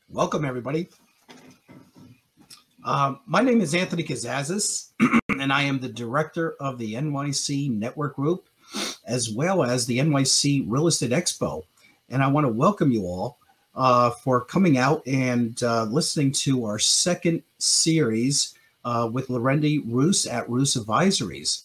Welcome, everybody. My name is Anthony Kazazis, and I am the director of the NYC Network Group, as well as the NYC Real Estate Expo. And I want to welcome you all for coming out and listening to our second series with Lorendi Roos at Roos Advisories.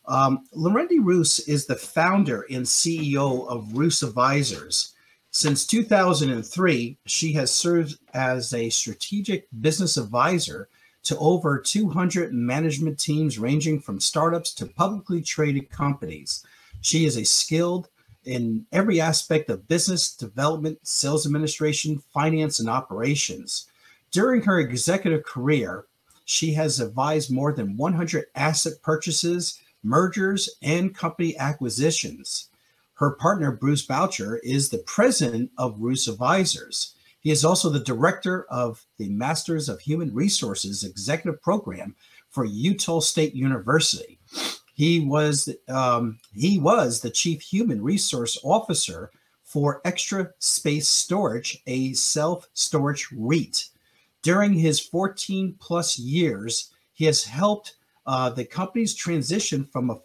Lorendi Roos is the founder and CEO of Roos Advisors. Since 2003, she has served as a strategic business advisor to over 200 management teams ranging from startups to publicly traded companies. She is skilled in every aspect of business development, sales administration, finance, and operations. During her executive career, she has advised more than 100 asset purchases, mergers, and company acquisitions. Her partner, Bruce Boucher, is the president of Roos Advisors. He is also the director of the Masters of Human Resources Executive Program for Utah State University. He was the chief human resource officer for Extra Space Storage, a self-storage REIT. During his 14 plus years, he has helped the company's transition from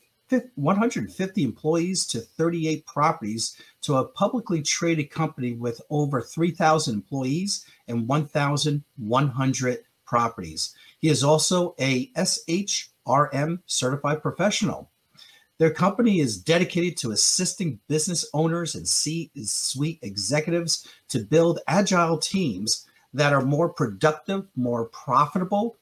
150 employees to 38 properties to a publicly traded company with over 3,000 employees and 1,100 properties. He is also a SHRM certified professional. Their company is dedicated to assisting business owners and C-suite executives to build agile teams that are more productive, more profitable,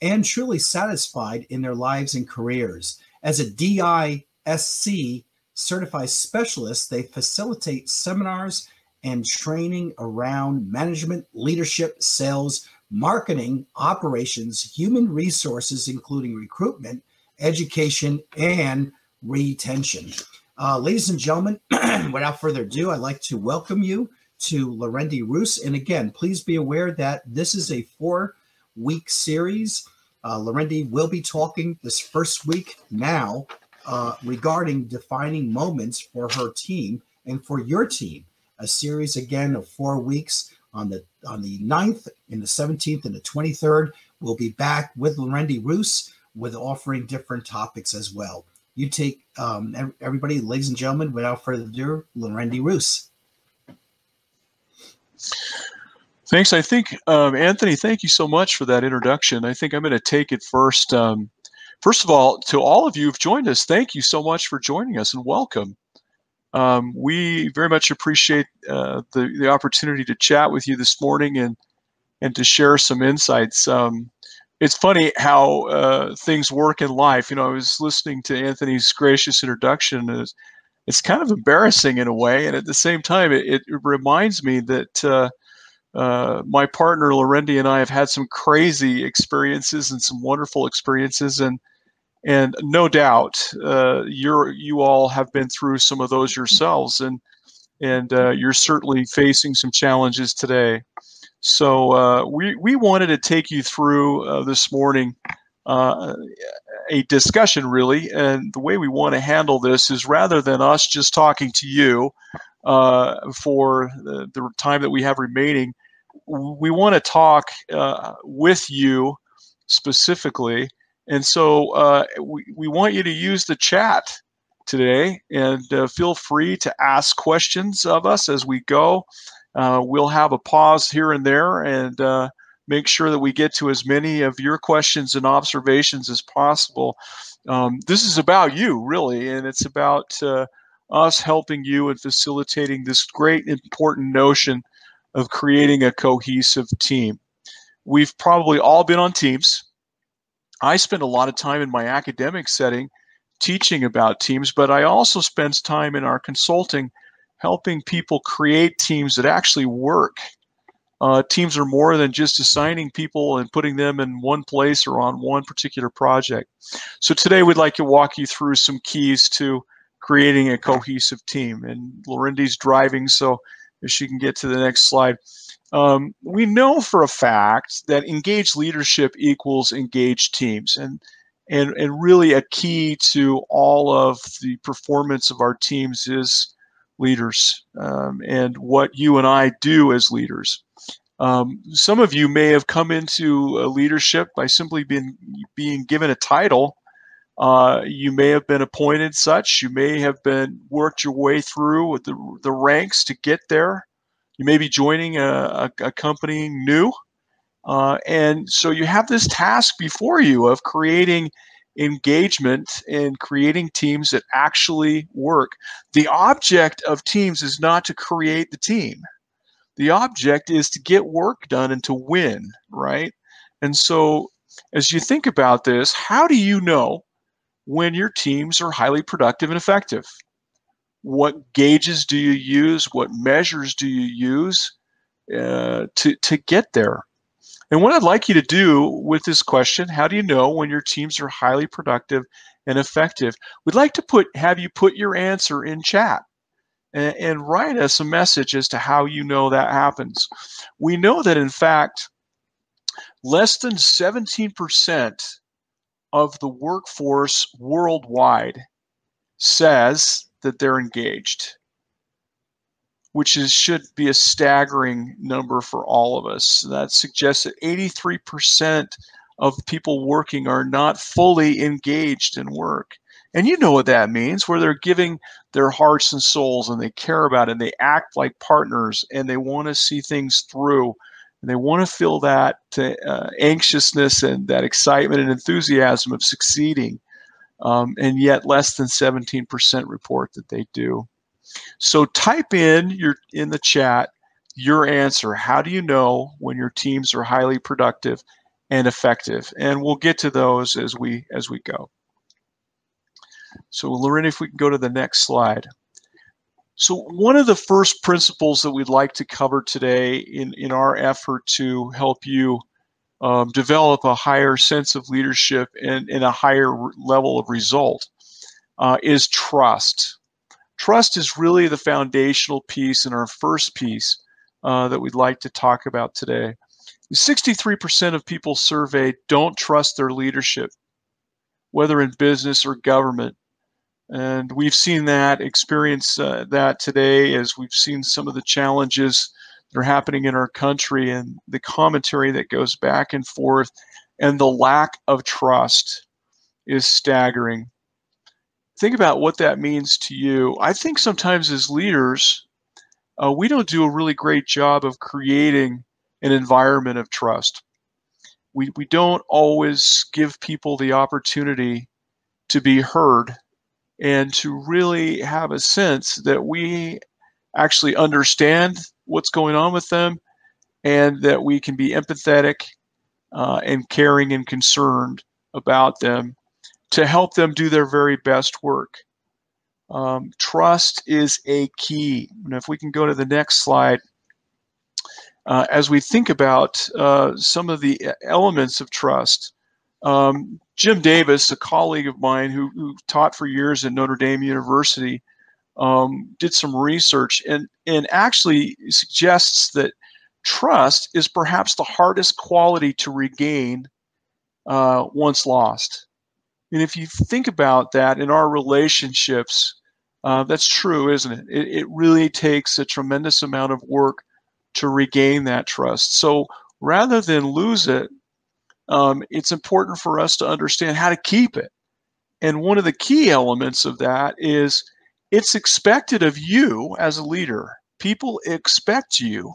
and truly satisfied in their lives and careers. As a DISC certified specialist, they facilitate seminars and training around management, leadership, sales, marketing, operations, human resources, including recruitment, education, and retention. Ladies and gentlemen, without further ado, I'd like to welcome you to Lorendi Roos. And again, please be aware that this is a 4-week series. Lorendi will be talking this first week now regarding defining moments for her team and for your team. A series again of 4 weeks on the 9th and the 17th and the 23rd. We'll be back with Lorendi Roos with offering different topics as well. You take everybody, ladies and gentlemen, without further ado, Lorendi Roos. Thanks. I think, Anthony, thank you so much for that introduction. I think I'm going to take it first. First of all, to all of you who've joined us, thank you so much for joining us and welcome. We very much appreciate the opportunity to chat with you this morning and to share some insights. It's funny how things work in life. You know, I was listening to Anthony's gracious introduction. It's kind of embarrassing in a way, and at the same time, it reminds me that my partner Lorendi and I have had some crazy experiences and some wonderful experiences, and no doubt you all have been through some of those yourselves, and you're certainly facing some challenges today. So we wanted to take you through this morning a discussion, really, and the way we want to handle this is rather than us just talking to you for the time that we have remaining, we want to talk with you specifically. And so we want you to use the chat today, and feel free to ask questions of us as we go. We'll have a pause here and there and make sure that we get to as many of your questions and observations as possible. This is about you, really, and it's about us helping you and facilitating this great important notion of creating a cohesive team. We've probably all been on teams. I spend a lot of time in my academic setting teaching about teams, but I also spend time in our consulting helping people create teams that actually work. Teams are more than just assigning people and putting them in one place or on one particular project. So today we'd like to walk you through some keys to creating a cohesive team. And Lorindy's driving, so if she can get to the next slide. We know for a fact that engaged leadership equals engaged teams. And really a key to all of the performance of our teams is leaders, and what you and I do as leaders. Some of you may have come into leadership by simply being given a title. You may have been appointed such. You may have been worked your way through with the ranks to get there. You may be joining a company new. And so you have this task before you of creating engagement and creating teams that actually work. The object of teams is not to create the team. The object is to get work done and to win, right? And so as you think about this, how do you know when your teams are highly productive and effective? What gauges do you use? What measures do you use to get there? And what I'd like you to do with this question, how do you know when your teams are highly productive and effective? We'd like to have you put your answer in chat and write us a message as to how you know that happens. We know that, in fact, less than 17% of the workforce worldwide says that they're engaged, which should be a staggering number for all of us. That suggests that 83% of people working are not fully engaged in work. And you know what that means, where they're giving their hearts and souls and they care about it and they act like partners and they want to see things through and they want to feel that anxiousness and that excitement and enthusiasm of succeeding. And yet less than 17% report that they do. So type in the chat your answer. How do you know when your teams are highly productive and effective? And we'll get to those as we go. So Lorinda, if we can go to the next slide. So one of the first principles that we'd like to cover today in our effort to help you develop a higher sense of leadership and a higher level of result is trust. Trust is really the foundational piece and our first piece that we'd like to talk about today. 63% of people surveyed don't trust their leadership, whether in business or government. And we've seen that, experience that today as we've seen some of the challenges that are happening in our country and the commentary that goes back and forth, and the lack of trust is staggering. Think about what that means to you. I think sometimes as leaders, we don't do a really great job of creating an environment of trust. We don't always give people the opportunity to be heard and to really have a sense that we actually understand what's going on with them and that we can be empathetic and caring and concerned about them to help them do their very best work. Trust is a key. And if we can go to the next slide, as we think about some of the elements of trust, Jim Davis, a colleague of mine who taught for years at Notre Dame University, did some research and actually suggests that trust is perhaps the hardest quality to regain once lost. And if you think about that in our relationships, that's true, isn't it? It really takes a tremendous amount of work to regain that trust. So rather than lose it, it's important for us to understand how to keep it. And one of the key elements of that is it's expected of you as a leader. People expect you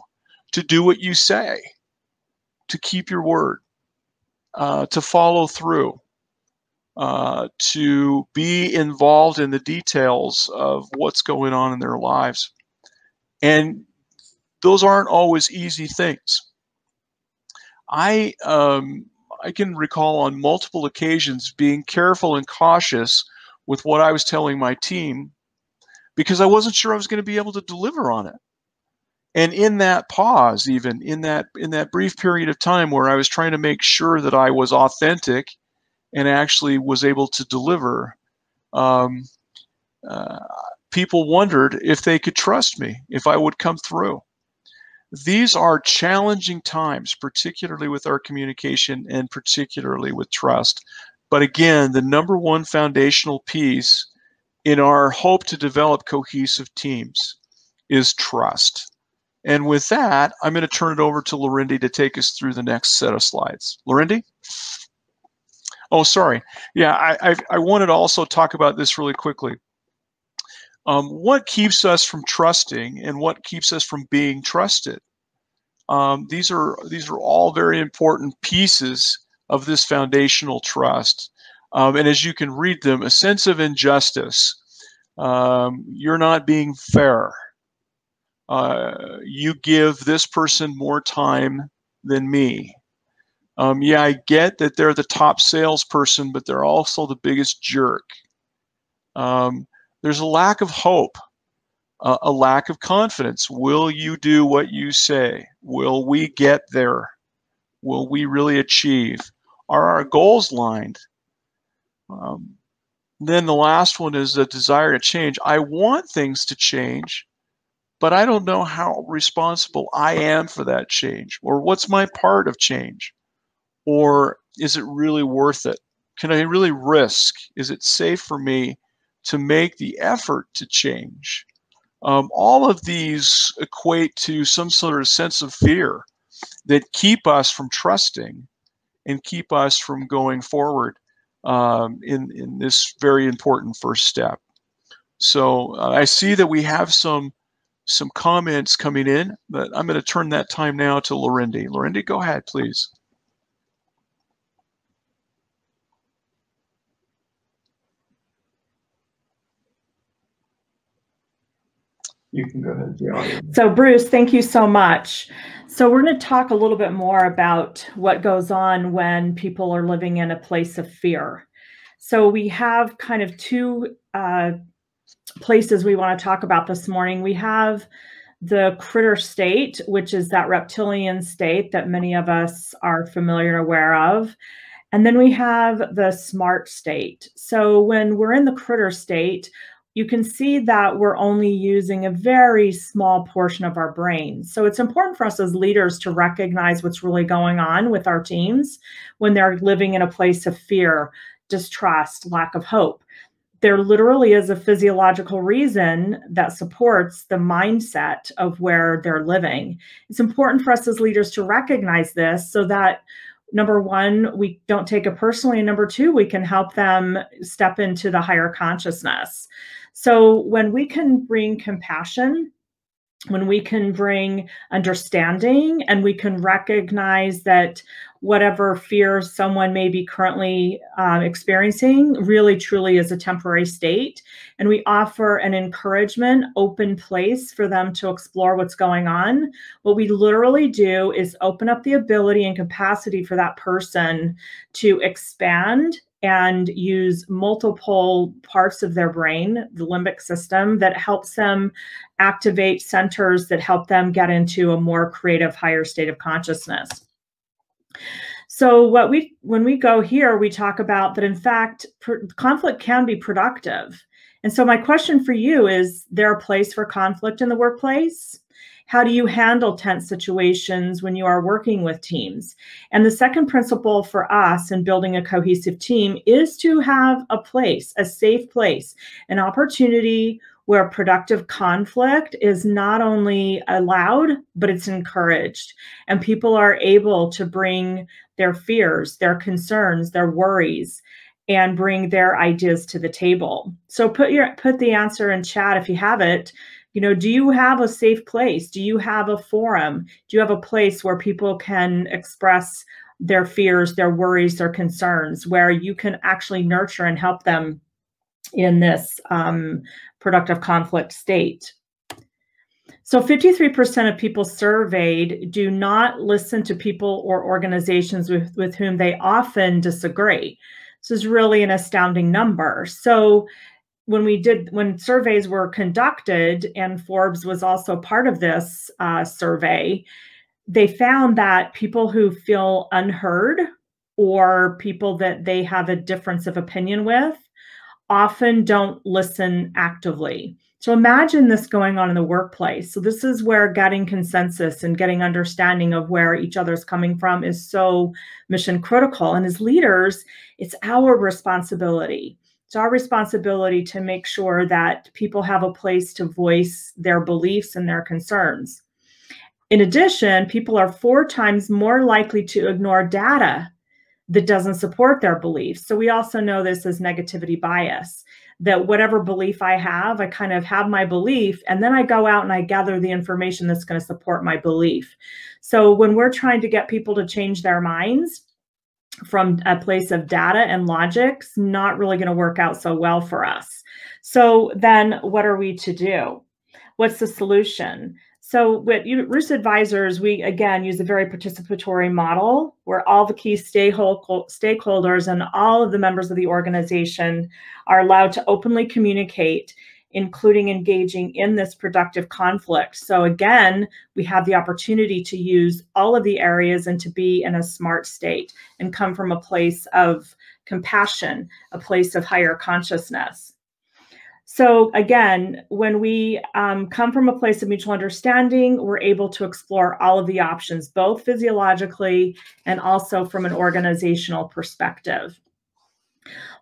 to do what you say, to keep your word, to follow through, to be involved in the details of what's going on in their lives. And those aren't always easy things. I can recall on multiple occasions being careful and cautious with what I was telling my team because I wasn't sure I was going to be able to deliver on it. And in that pause, even in that brief period of time where I was trying to make sure that I was authentic and actually was able to deliver, um, people wondered if they could trust me, if I would come through. These are challenging times, particularly with our communication and particularly with trust. But again, the number one foundational piece in our hope to develop cohesive teams is trust. And with that, I'm going to turn it over to Lorindy to take us through the next set of slides. Lorindy? Oh, sorry. Yeah, I wanted to also talk about this really quickly. What keeps us from trusting and what keeps us from being trusted? These are all very important pieces of this foundational trust. And as you can read them, a sense of injustice. You're not being fair. You give this person more time than me. Yeah, I get that they're the top salesperson, but they're also the biggest jerk. There's a lack of hope, a lack of confidence. Will you do what you say? Will we get there? Will we really achieve? Are our goals lined? Then the last one is a desire to change. I want things to change, but I don't know how responsible I am for that change, or what's my part of change, or is it really worth it? Can I really risk? Is it safe for me to make the effort to change? All of these equate to some sort of sense of fear that keep us from trusting and keep us from going forward in this very important first step. So I see that we have some comments coming in, but I'm going to turn that time now to Lorindy. Lorindy, go ahead, please. You can go ahead. Yeah. So Bruce, thank you so much. So we're going to talk a little bit more about what goes on when people are living in a place of fear. So we have kind of two places we want to talk about this morning. We have the critter state, which is that reptilian state that many of us are familiar and aware of. And then we have the smart state. So when we're in the critter state, you can see that we're only using a very small portion of our brain. So it's important for us as leaders to recognize what's really going on with our teams when they're living in a place of fear, distrust, lack of hope. There literally is a physiological reason that supports the mindset of where they're living. It's important for us as leaders to recognize this so that, number one, we don't take it personally, and number two, we can help them step into the higher consciousness. So when we can bring compassion, when we can bring understanding, and we can recognize that whatever fear someone may be currently experiencing really truly is a temporary state, and we offer an encouragement, open place for them to explore what's going on, what we literally do is open up the ability and capacity for that person to expand and use multiple parts of their brain, the limbic system, that helps them activate centers that help them get into a more creative, higher state of consciousness. So when we go here, we talk about that, in fact, conflict can be productive. And so my question for you is there a place for conflict in the workplace? How do you handle tense situations when you are working with teams? And the second principle for us in building a cohesive team is to have a place, a safe place, an opportunity where productive conflict is not only allowed, but it's encouraged. And people are able to bring their fears, their concerns, their worries, and bring their ideas to the table. So put the answer in chat if you have it. You know, do you have a safe place? Do you have a forum? Do you have a place where people can express their fears, their worries, their concerns, where you can actually nurture and help them in this productive conflict state? So 53% of people surveyed do not listen to people or organizations with whom they often disagree. This is really an astounding number. So when surveys were conducted, and Forbes was also part of this survey, they found that people who feel unheard or people that they have a difference of opinion with often don't listen actively. So imagine this going on in the workplace. So this is where getting consensus and getting understanding of where each other's coming from is so mission critical. And as leaders, it's our responsibility. It's our responsibility to make sure that people have a place to voice their beliefs and their concerns. In addition, people are 4 times more likely to ignore data that doesn't support their beliefs. So we also know this as negativity bias, that whatever belief I have, I kind of have my belief, and then I go out and I gather the information that's going to support my belief. So when we're trying to get people to change their minds from a place of data and logic, it's not really going to work out so well for us. So then what are we to do? What's the solution? So with Roost Advisors, we again use a very participatory model where all the key stakeholders and all of the members of the organization are allowed to openly communicate, including engaging in this productive conflict. So again, we have the opportunity to use all of the areas and to be in a smart state and come from a place of compassion, a place of higher consciousness. So again, when we come from a place of mutual understanding, we're able to explore all of the options, both physiologically and also from an organizational perspective.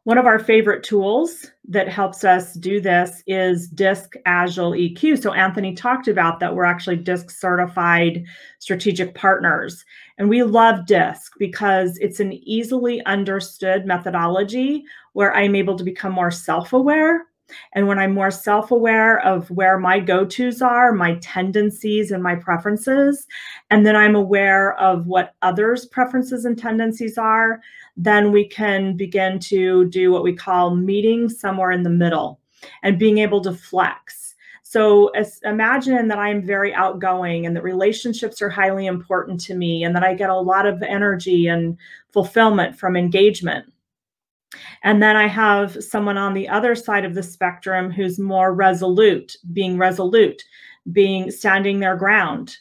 One of our favorite tools that helps us do this is DISC Agile EQ. So Anthony talked about that we're actually DISC certified strategic partners. And we love DISC because it's an easily understood methodology where I'm able to become more self-aware. And when I'm more self-aware of where my go-tos are, my tendencies and my preferences, and then I'm aware of what others' preferences and tendencies are, then we can begin to do what we call meeting somewhere in the middle and being able to flex. So imagine that I'm very outgoing and that relationships are highly important to me and that I get a lot of energy and fulfillment from engagement. And then I have someone on the other side of the spectrum who's more resolute, standing their ground,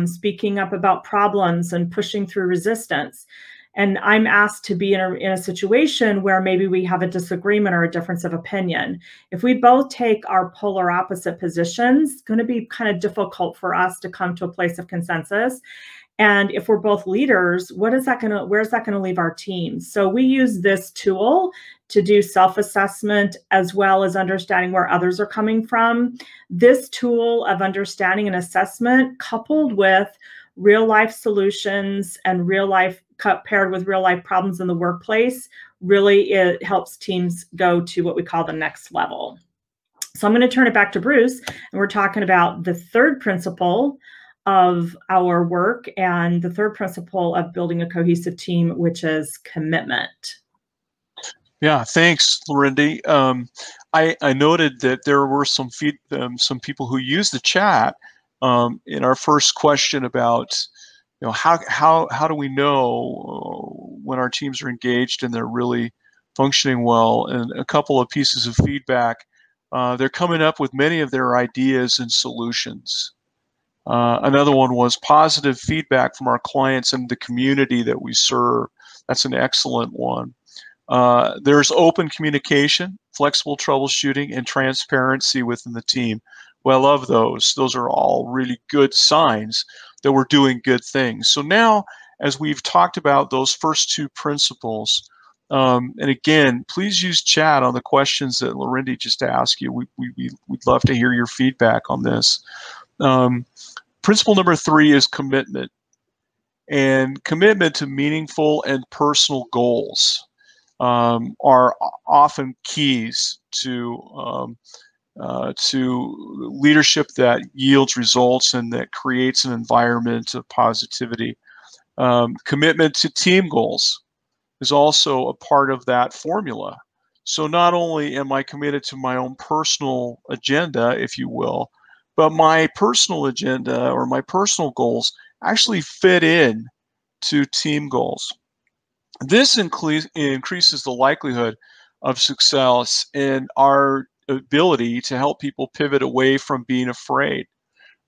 speaking up about problems and pushing through resistance. And I'm asked to be in a situation where maybe we have a disagreement or a difference of opinion. If we both take our polar opposite positions, it's going to be kind of difficult for us to come to a place of consensus. And if we're both leaders, where's that going to leave our team? So we use this tool to do self-assessment as well as understanding where others are coming from. This tool of understanding and assessment coupled with real life solutions and paired with real life problems in the workplace, really it helps teams go to what we call the next level. So I'm going to turn it back to Bruce, and we're talking about the third principle of our work and the third principle of building a cohesive team, which is commitment. Yeah, thanks, Lorindy. I noted that there were some people who used the chat in our first question about, how do we know when our teams are engaged and they're really functioning well? And a couple of pieces of feedback. They're coming up with many of their ideas and solutions. Another one was positive feedback from our clients and the community that we serve. That's an excellent one. There's open communication, flexible troubleshooting, and transparency within the team. Well, I love those. Those are all really good signs that we're doing good things. So now, as we've talked about those first two principles, and again, please use chat on the questions that Lorindy just asked you. We'd love to hear your feedback on this. Principle number 3 is commitment, and commitment to meaningful and personal goals are often keys to leadership that yields results and that creates an environment of positivity. Commitment to team goals is also a part of that formula. So not only am I committed to my own personal agenda, if you will, but my personal agenda or my personal goals actually fit in to team goals. This increases the likelihood of success in our ability to help people pivot away from being afraid.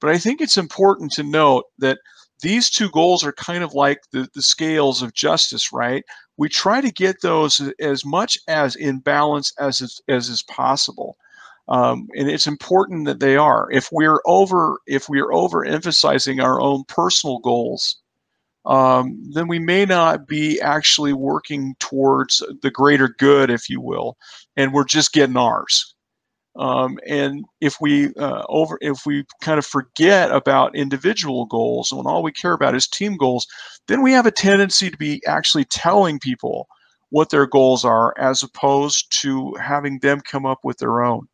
But I think it's important to note that these two goals are kind of like the scales of justice, right? We try to get those as much as in balance as is possible. And it's important that they are. If we're overemphasizing our own personal goals, then we may not be actually working towards the greater good, if you will, and we're just getting ours. And if we kind of forget about individual goals when all we care about is team goals, then we have a tendency to be actually telling people what their goals are as opposed to having them come up with their own.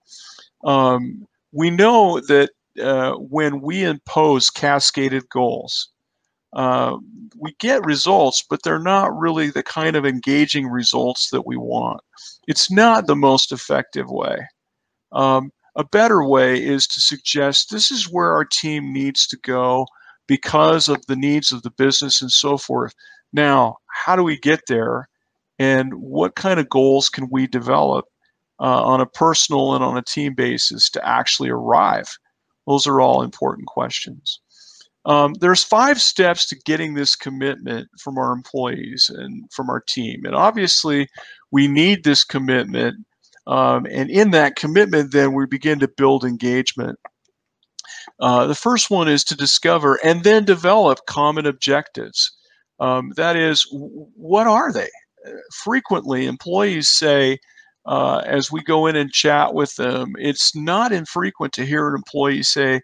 We know that when we impose cascaded goals, we get results, but they're not really the kind of engaging results that we want. It's not the most effective way. A better way is to suggest this is where our team needs to go because of the needs of the business and so forth. Now, how do we get there? And what kind of goals can we develop on a personal and on a team basis to actually arrive? Those are all important questions. There's 5 steps to getting this commitment from our employees and from our team. And obviously, we need this commitment. And in that commitment, then we begin to build engagement. The first one is to discover and then develop common objectives. That is, what are they? Frequently, employees say, as we go in and chat with them, it's not infrequent to hear an employee say,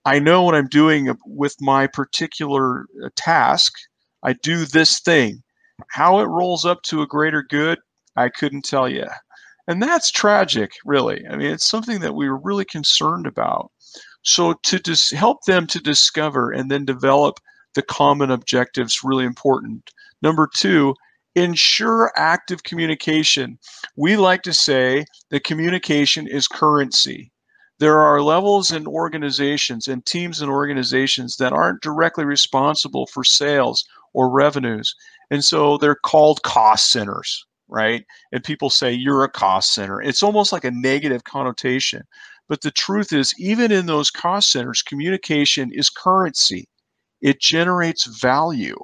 I know what I'm doing with my particular task. I do this thing. How it rolls up to a greater good, I couldn't tell you. And that's tragic, really. I mean, it's something that we were really concerned about. So to help them to discover and then develop the common objectives, really important. Number 2, ensure active communication. We like to say that communication is currency. There are levels in organizations and teams and organizations that aren't directly responsible for sales or revenues. And so they're called cost centers, right? And people say, you're a cost center. It's almost like a negative connotation. But the truth is, even in those cost centers, communication is currency. It generates value.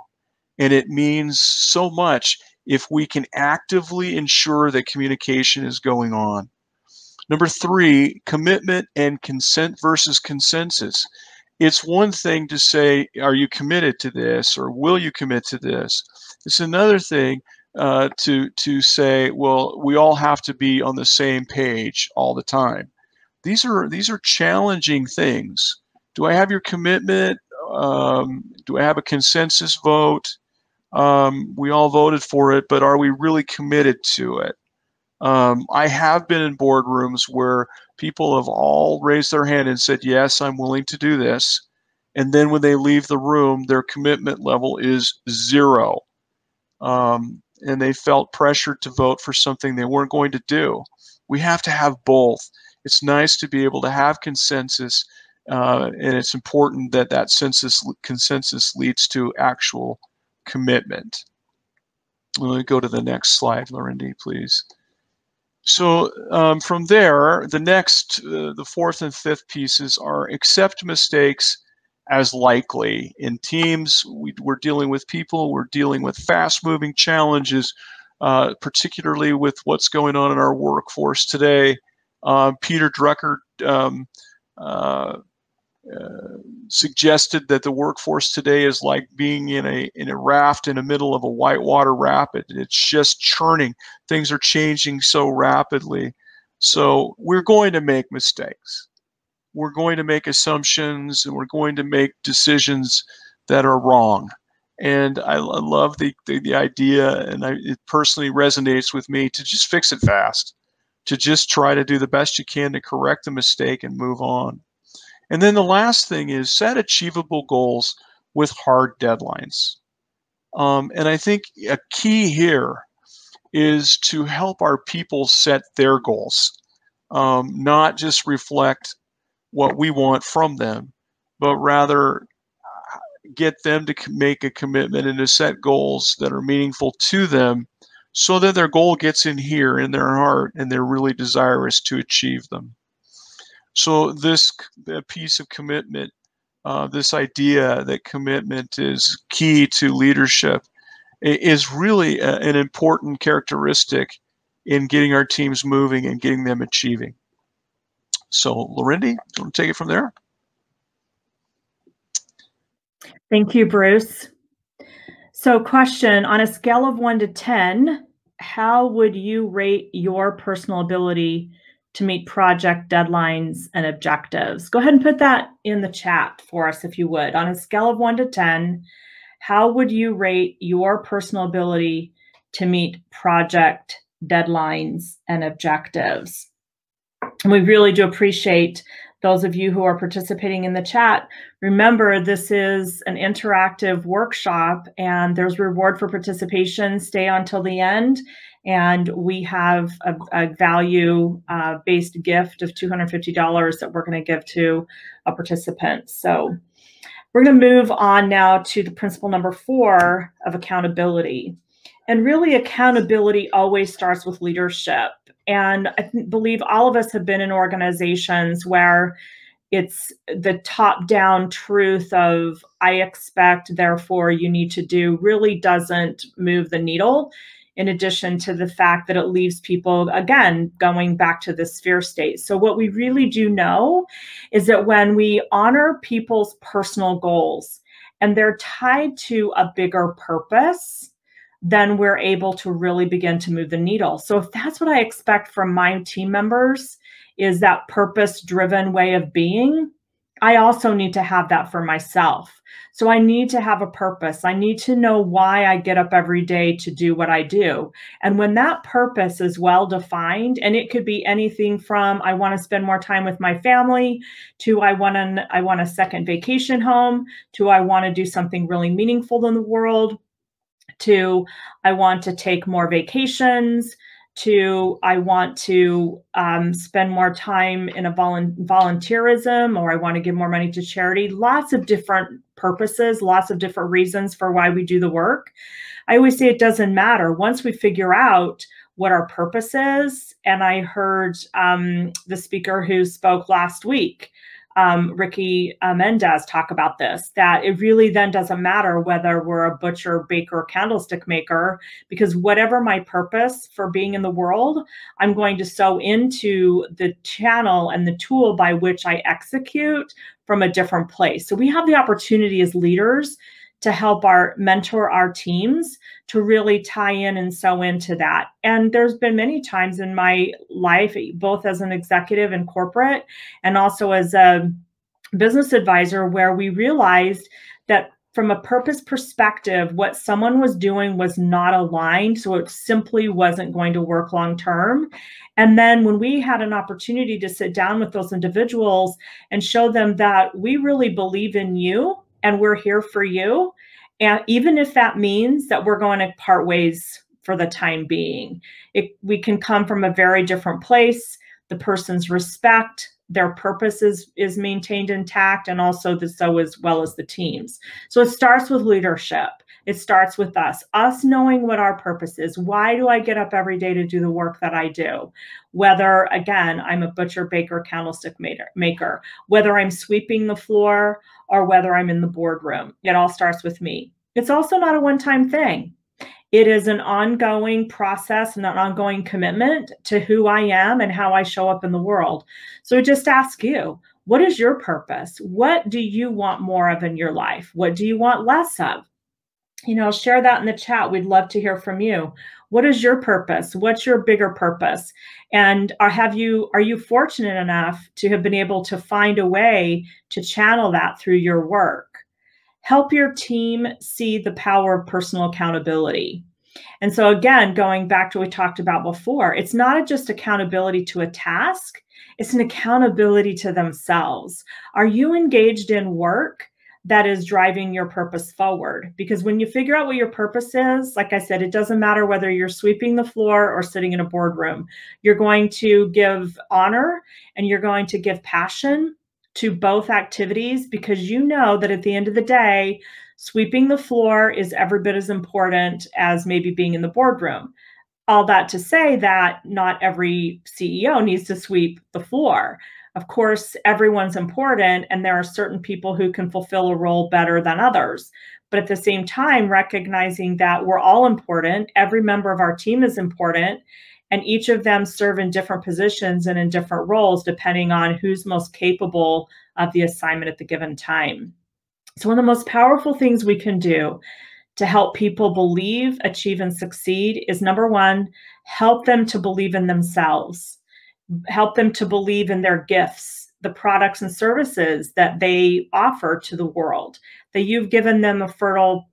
And it means so much if we can actively ensure that communication is going on. Number 3, commitment and consent versus consensus. It's one thing to say, are you committed to this, or will you commit to this? It's another thing to say, well, we all have to be on the same page all the time. These are challenging things. Do I have your commitment? Do I have a consensus vote? We all voted for it, but are we really committed to it? I have been in boardrooms where people have all raised their hand and said, yes, I'm willing to do this. And then when they leave the room, their commitment level is 0. And they felt pressured to vote for something they weren't going to do. We have to have both. It's nice to be able to have consensus, and it's important that that consensus leads to actual commitment. Let me go to the next slide, Laurendi, please. So from there, the 4th and 5th pieces are accept mistakes as likely. In teams, we're dealing with people, we're dealing with fast-moving challenges, particularly with what's going on in our workforce today. Peter Drucker suggested that the workforce today is like being in a raft in the middle of a whitewater rapid. It's just churning. Things are changing so rapidly. So we're going to make mistakes. We're going to make assumptions, and we're going to make decisions that are wrong. And I love the idea, and it personally resonates with me, to just fix it fast, to just try to do the best you can to correct the mistake and move on. And then the last thing is set achievable goals with hard deadlines. And I think a key here is to help our people set their goals, not just reflect what we want from them, but rather get them to make a commitment and to set goals that are meaningful to them so that their goal gets in here in their heart and they're really desirous to achieve them. So this piece of commitment, this idea that commitment is key to leadership, is really an important characteristic in getting our teams moving and getting them achieving. So, Lorindy, do you want to take it from there? Thank you, Bruce. So, question, on a scale of 1 to 10, how would you rate your personal ability to meet project deadlines and objectives? Go ahead and put that in the chat for us, if you would. On a scale of 1 to 10, how would you rate your personal ability to meet project deadlines and objectives? And we really do appreciate those of you who are participating in the chat. Remember, this is an interactive workshop and there's reward for participation. Stay on till the end. And we have a value-based gift of $250 that we're going to give to a participant. So we're going to move on now to the principle number 4 of accountability. And really, accountability always starts with leadership. And I believe all of us have been in organizations where it's the top-down truth of I expect, therefore you need to do, really doesn't move the needle, in addition to the fact that it leaves people, again, going back to this fear state. So what we really do know is that when we honor people's personal goals and they're tied to a bigger purpose, then we're able to really begin to move the needle. So if that's what I expect from my team members, is that purpose-driven way of being, I also need to have that for myself. So I need to have a purpose. I need to know why I get up every day to do what I do. And when that purpose is well-defined, and it could be anything from I want to spend more time with my family, to I want a second vacation home, to I want to do something really meaningful in the world, to I want to take more vacations, to I want to spend more time in a volunteerism, or I want to give more money to charity. Lots of different purposes, lots of different reasons for why we do the work. I always say it doesn't matter. Once we figure out what our purpose is, and I heard the speaker who spoke last week, Ricky Mendez, talk about this, that it really then doesn't matter whether we're a butcher, baker, candlestick maker, because whatever my purpose for being in the world, I'm going to sow into the channel and the tool by which I execute from a different place. So we have the opportunity as leaders to help mentor our teams to really tie in and sew into that. And there's been many times in my life, both as an executive in corporate and also as a business advisor, where we realized that from a purpose perspective, what someone was doing was not aligned. So it simply wasn't going to work long term. And then when we had an opportunity to sit down with those individuals and show them that we really believe in you, and we're here for you. And even if that means that we're going to part ways for the time being, we can come from a very different place. The person's respect, their purpose is maintained intact, and also so as well as the teams. So it starts with leadership. It starts with us knowing what our purpose is. Why do I get up every day to do the work that I do? Whether, again, I'm a butcher, baker, candlestick maker, whether I'm sweeping the floor or whether I'm in the boardroom, it all starts with me. It's also not a one-time thing. It is an ongoing process and an ongoing commitment to who I am and how I show up in the world. So I just ask you, what is your purpose? What do you want more of in your life? What do you want less of? Share that in the chat. We'd love to hear from you. What is your purpose? What's your bigger purpose? And are you fortunate enough to have been able to find a way to channel that through your work? Help your team see the power of personal accountability. And so again, going back to what we talked about before, it's not just accountability to a task, it's an accountability to themselves. Are you engaged in work that is driving your purpose forward? Because when you figure out what your purpose is, like I said, it doesn't matter whether you're sweeping the floor or sitting in a boardroom. You're going to give honor and you're going to give passion to both activities, because you know that at the end of the day, sweeping the floor is every bit as important as maybe being in the boardroom. all that to say that not every CEO needs to sweep the floor. Of course, everyone's important, and there are certain people who can fulfill a role better than others. But at the same time, recognizing that we're all important, every member of our team is important, and each of them serve in different positions and in different roles, depending on who's most capable of the assignment at the given time. So one of the most powerful things we can do to help people believe, achieve, and succeed is, number one, help them to believe in themselves. Help them to believe in their gifts, the products and services that they offer to the world, that you've given them a fertile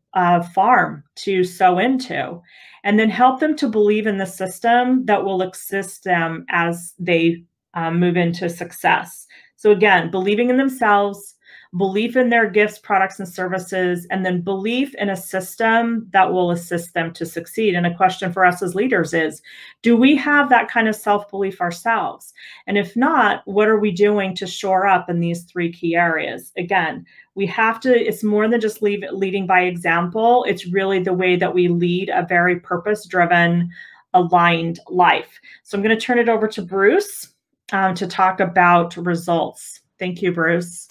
farm to sow into, and then help them to believe in the system that will assist them as they move into success. So again, believing in themselves, belief in their gifts, products, and services, and then belief in a system that will assist them to succeed. And a question for us as leaders is, do we have that kind of self-belief ourselves? And if not, what are we doing to shore up in these three key areas? Again, we have to, it's more than just leading by example. It's really the way that we lead a very purpose-driven, aligned life. So I'm going to turn it over to Bruce to talk about results. Thank you, Bruce.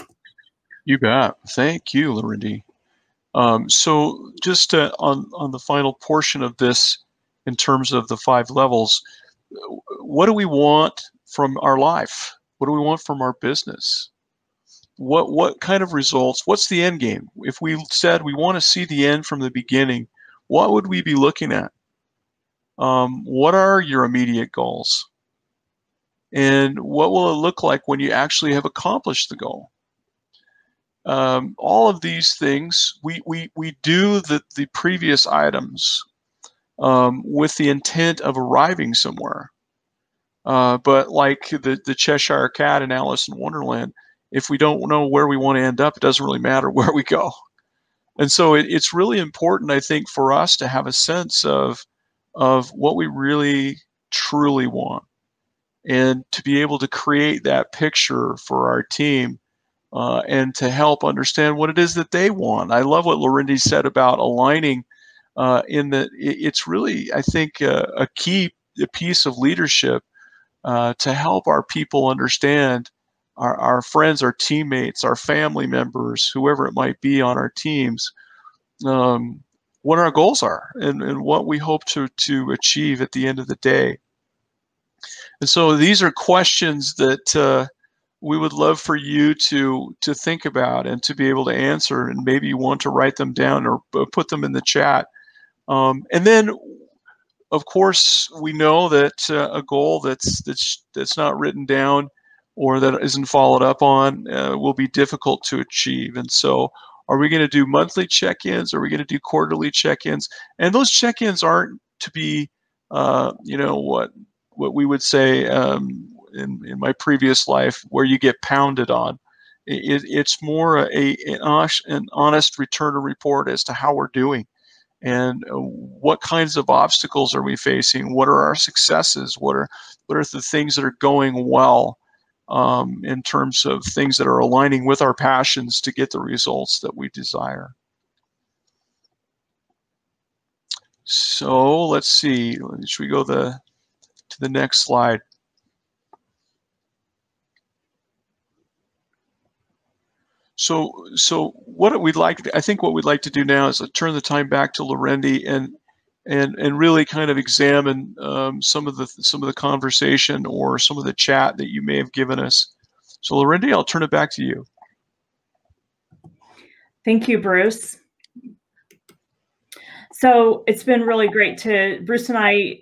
You bet. Thank you, Lorindy. So just on the final portion of this, in terms of the 5 levels, what do we want from our life? What do we want from our business? What kind of results? What's the end game? If we said we want to see the end from the beginning, what would we be looking at? What are your immediate goals? And what will it look like when you actually have accomplished the goal? All of these things, we do the previous items with the intent of arriving somewhere. But like the Cheshire Cat in Alice in Wonderland, if we don't know where we want to end up, it doesn't really matter where we go. And so it's really important, I think, for us to have a sense of what we really truly want, and to be able to create that picture for our team. And to help understand what it is that they want. I love what Lorindy said about aligning, in that it's really, I think, a piece of leadership to help our people understand, our friends, our teammates, our family members, whoever it might be on our teams, what our goals are and what we hope to achieve at the end of the day. And so these are questions that we would love for you to think about and to be able to answer, and maybe you want to write them down or put them in the chat. And then, of course, we know that a goal that's not written down or that isn't followed up on will be difficult to achieve. And so, are we going to do monthly check-ins? Are we going to do quarterly check-ins? And those check-ins aren't to be, what we would say in my previous life, where you get pounded on. It's more an honest return to report as to how we're doing, and what kinds of obstacles are we facing. What are our successes? What are the things that are going well, in terms of things that are aligning with our passions to get the results that we desire. So let's see. Should we go to the next slide? So what we'd like, I think what we'd like to do now is turn the time back to Lorindy and really kind of examine some of the conversation or some of the chat that you may have given us. So Lorindy, I'll turn it back to you. Thank you, Bruce. So it's been really great Bruce and I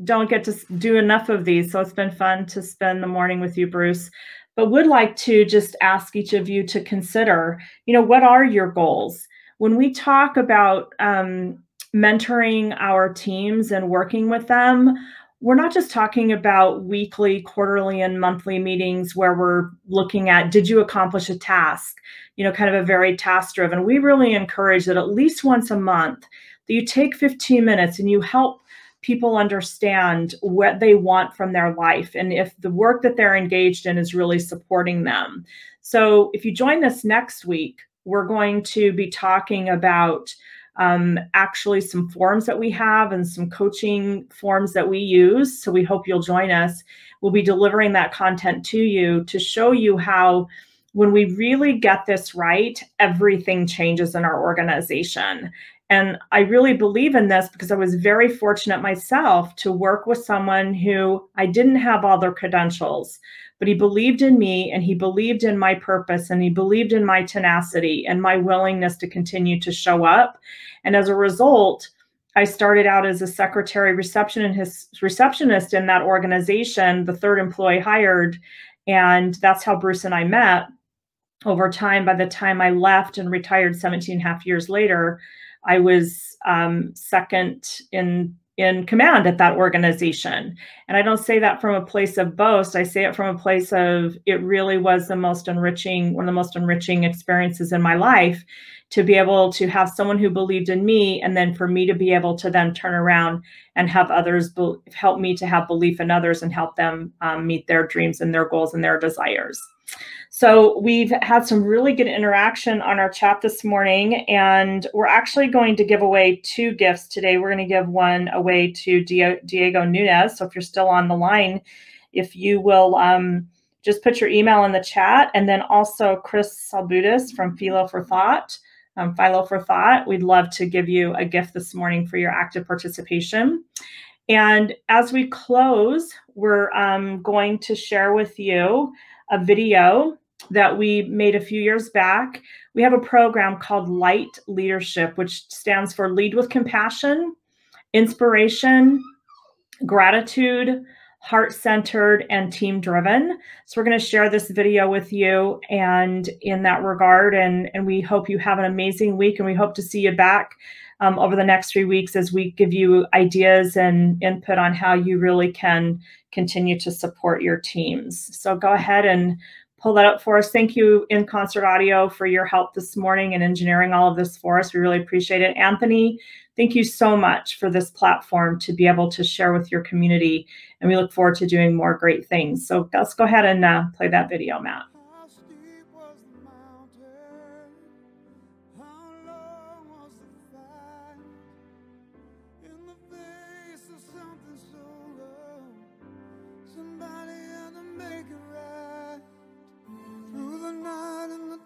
don't get to do enough of these, so it's been fun to spend the morning with you, Bruce. But would like to just ask each of you to consider, what are your goals? When we talk about mentoring our teams and working with them, we're not just talking about weekly, quarterly, and monthly meetings where we're looking at, did you accomplish a task? Kind of a very task-driven. We really encourage that at least once a month that you take 15 minutes and you help people understand what they want from their life and if the work that they're engaged in is really supporting them. So if you join us next week, we're going to be talking about actually some forms that we have and some coaching forms that we use. So we hope you'll join us. We'll be delivering that content to you to show you how, when we really get this right, everything changes in our organization. And I really believe in this because I was very fortunate myself to work with someone who I didn't have all their credentials, but he believed in me and he believed in my purpose and he believed in my tenacity and my willingness to continue to show up. And as a result, I started out as a secretary receptionist in that organization, the third employee hired. And that's how Bruce and I met. Over time, by the time I left and retired 17 and a half years later, I was second in command at that organization. And I don't say that from a place of boast. I say it from a place of, it really was one of the most enriching experiences in my life, to be able to have someone who believed in me, and then for me to be able to then turn around and have others help me to have belief in others and help them meet their dreams and their goals and their desires. So we've had some really good interaction on our chat this morning, and we're actually going to give away 2 gifts today. We're going to give one away to Diego Nunez. So if you're still on the line, if you will just put your email in the chat, and then also Chris Salbudis from Philo for Thought. We'd love to give you a gift this morning for your active participation. And as we close, we're going to share with you a video that we made a few years back. We have a program called Light Leadership, which stands for Lead with Compassion, Inspiration, Gratitude, Heart-Centered, and Team-Driven. So we're going to share this video with you, and in that regard, and we hope you have an amazing week, and we hope to see you back over the next 3 weeks as we give you ideas and input on how you really can continue to support your teams. So go ahead and pull that up for us. Thank you, In Concert Audio, for your help this morning and engineering all of this for us. We really appreciate it. Anthony, thank you so much for this platform to be able to share with your community, and we look forward to doing more great things. So let's go ahead and play that video, Matt.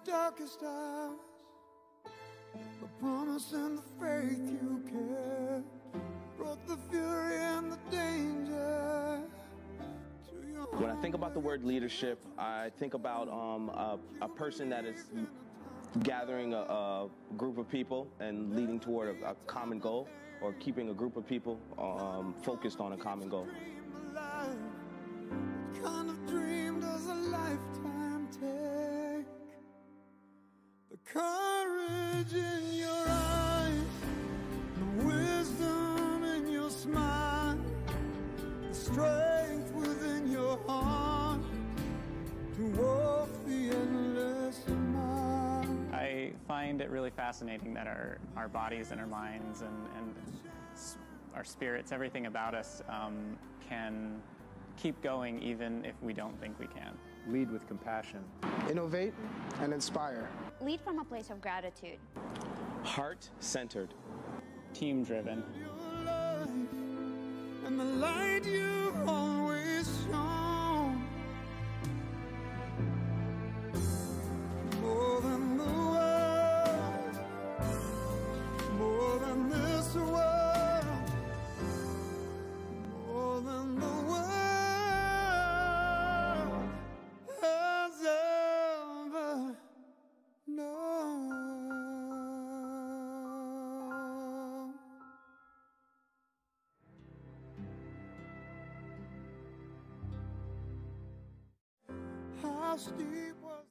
Darkest hours, the promise and the faith you kept brought the fury and the danger to your heart. When I think about the word leadership, I think about a person that is gathering a group of people and leading toward a common goal, or keeping a group of people focused on a common goal. What kind of dream does a lifetime take? The courage in your eyes, the wisdom in your smile, the strength within your heart to walk the endless mile. I find it really fascinating that our bodies and our minds and our spirits, everything about us can keep going even if we don't think we can. Lead with compassion. Innovate and inspire. Lead from a place of gratitude. Heart-centered. Team-driven. And the light you've always shown. More than the world, more than this world, more than the world has ever known. How steep was